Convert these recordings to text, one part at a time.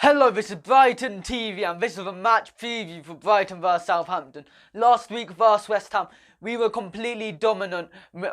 Hello, this is Brighton TV and this is a match preview for Brighton vs Southampton. Last week vs West Ham, we were completely dominant.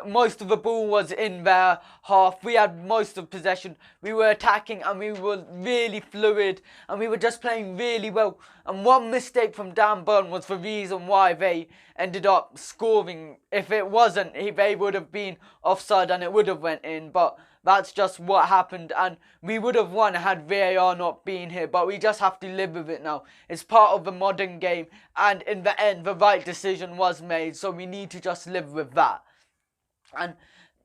Most of the ball was in their half. We had most of possession. We were attacking and we were really fluid and we were just playing really well. And one mistake from Dan Burn was the reason why they ended up scoring. If it wasn't, they would have been offside and it would have went in. But that's just what happened, and we would have won had VAR not been here, but we just have to live with it now. It's part of the modern game, and in the end, the right decision was made, so we need to just live with that. And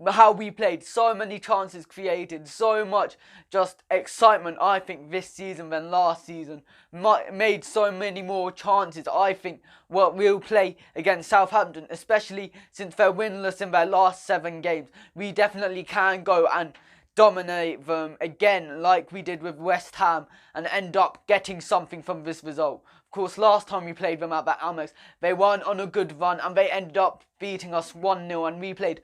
how we played, so many chances created, so much just excitement, I think, this season than last season. Made so many more chances, I think, what we'll play against Southampton, especially since they're winless in their last 7 games. We definitely can go and dominate them again like we did with West Ham and end up getting something from this result. Of course, last time we played them at the Amex, they weren't on a good run and they ended up beating us 1-0 and we played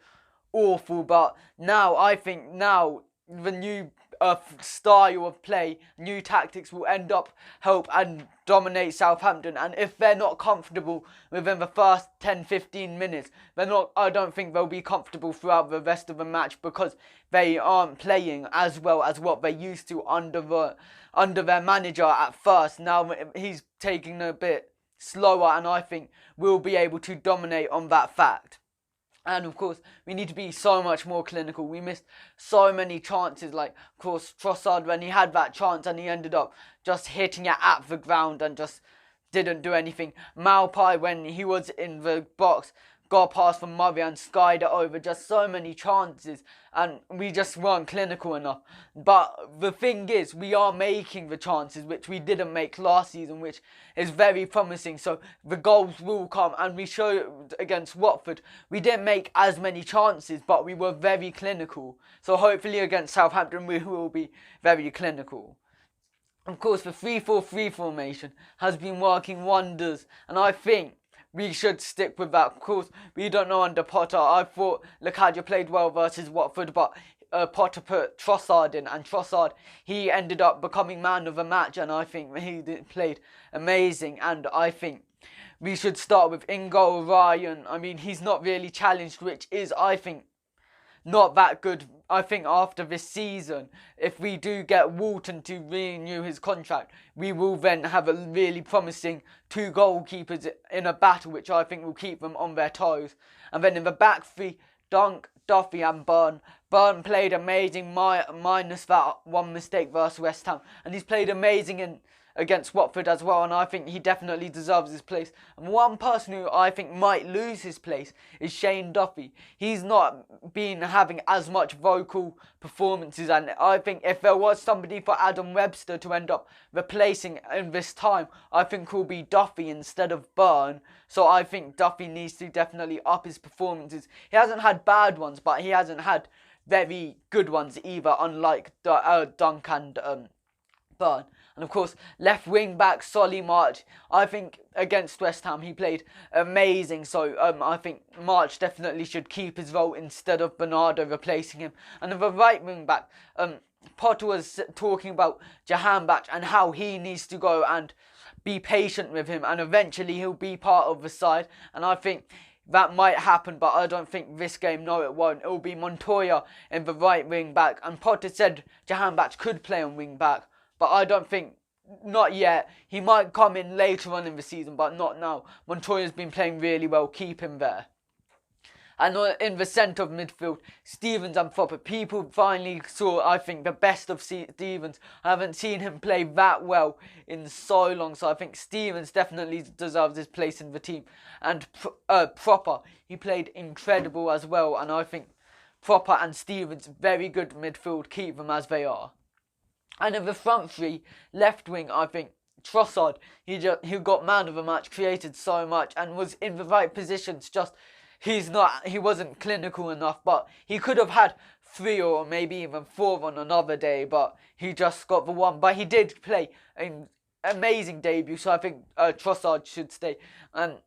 awful, but now I think the new style of play, new tactics will end up help and dominate Southampton, and if they're not comfortable within the first 10-15 minutes, I don't think they'll be comfortable throughout the rest of the match because they aren't playing as well as what they used to under their manager at first. Now he's taking a bit slower and I think we'll be able to dominate on that fact. And of course, we need to be so much more clinical. We missed so many chances, like, of course, Trossard, when he had that chance and he ended up just hitting it at the ground and just didn't do anything. Maupay, when he was in the box, got past from Murray and skied it over. Just so many chances and we just weren't clinical enough. But the thing is, we are making the chances, which we didn't make last season, which is very promising. So the goals will come, and we showed against Watford, we didn't make as many chances, but we were very clinical. So hopefully against Southampton, we will be very clinical. Of course, the 3-4-3 formation has been working wonders, and I think we should stick with that. Of course, we don't know under Potter. I thought Lacadja played well versus Watford, but Potter put Trossard in, and Trossard, he ended up becoming man of the match, and I think he played amazing, and I think we should start with Ingo Ryan. I mean, he's not really challenged, which is, I think, not that good. I think after this season, if we do get Walton to renew his contract, we will then have a really promising 2 goalkeepers in a battle, which I think will keep them on their toes. And then in the back 3, Dunk, Duffy and Burn. Burn played amazing, minus that one mistake versus West Ham. And he's played amazing against Watford as well, and I think he definitely deserves his place. And one person who I think might lose his place is Shane Duffy. He's not been having as much vocal performances, and I think if there was somebody for Adam Webster to end up replacing in this time, I think will be Duffy instead of Burn. So I think Duffy needs to definitely up his performances. He hasn't had bad ones, but he hasn't had very good ones either, unlike Dunk and Burn. And of course, left wing back Solly March. I think against West Ham he played amazing. So I think March definitely should keep his role instead of Bernardo replacing him. And the right wing back, Potter was talking about Jahanbakhsh and how he needs to go and be patient with him, and eventually he'll be part of the side. And I think that might happen, but I don't think this game, no it won't. It will be Montoya in the right wing back. And Potter said Jahanbakhsh could play on wing back, but I don't think, not yet. He might come in later on in the season, but not now. Montoya's been playing really well, keep him there. And in the centre of midfield, Stevens and Foppe. People finally saw, I think, the best of Stevens. I haven't seen him play that well in so long, so I think Stevens definitely deserves his place in the team. And Proper, he played incredible as well, and I think Proper and Stevens, very good midfield, keep them as they are. And in the front 3, left wing, I think Trossard, he got man of the match, created so much and was in the right positions. Just he wasn't clinical enough, but he could have had 3 or maybe even 4 on another day, but he just got the 1. But he did play an amazing debut, so I think Trossard should stay. And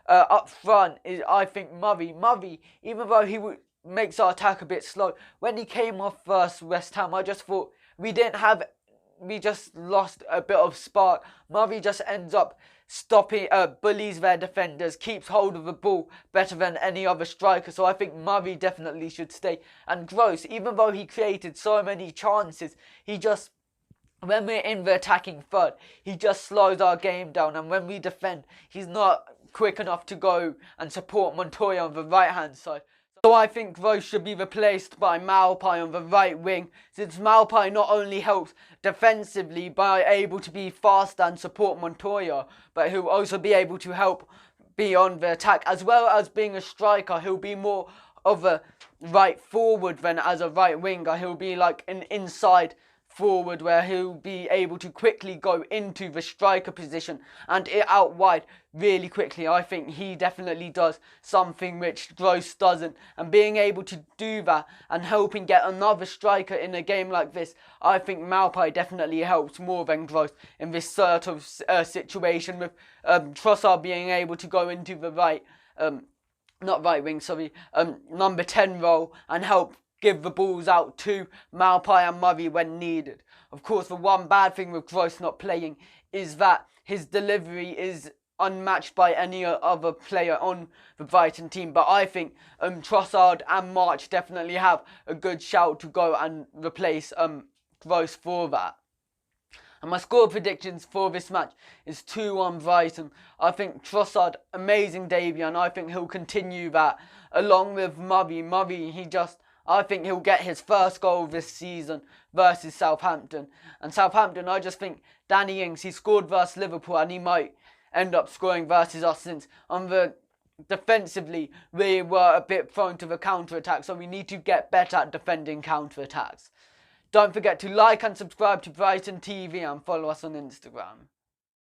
up front is, I think, Murray. Murray, even though he makes our attack a bit slow, when he came off versus West Ham, I just thought we didn't have we just lost a bit of spark. Murray just ends up stopping, bullies their defenders, keeps hold of the ball better than any other striker. So I think Murray definitely should stay. And Gross, even though he created so many chances, he just, when we're in the attacking third, he just slows our game down. And when we defend, he's not quick enough to go and support Montoya on the right-hand side. So I think Gross should be replaced by Maupay on the right wing, since Maupay not only helps defensively by able to be fast and support Montoya, but he'll also be able to help be on the attack, as well as being a striker. He'll be more of a right forward than as a right winger. He'll be like an inside forward where he'll be able to quickly go into the striker position and it out wide really quickly. I think he definitely does something which Gross doesn't, and being able to do that and helping get another striker in a game like this, I think Maupay definitely helps more than Gross in this sort of situation, with Trossard being able to go into the number 10 role and help give the balls out to Maupay and Murray when needed. Of course, the one bad thing with Gross not playing is that his delivery is unmatched by any other player on the Brighton team. But I think Trossard and March definitely have a good shout to go and replace Gross for that. And my score predictions for this match is 2-1 Brighton. I think Trossard, amazing debut, and I think he'll continue that along with Murray. I think he'll get his first goal this season versus Southampton. And Southampton, I just think Danny Ings, he scored versus Liverpool and he might end up scoring versus us, since on the defensively we were a bit prone to the counter-attack, so we need to get better at defending counter-attacks. Don't forget to like and subscribe to Brighton TV and follow us on Instagram.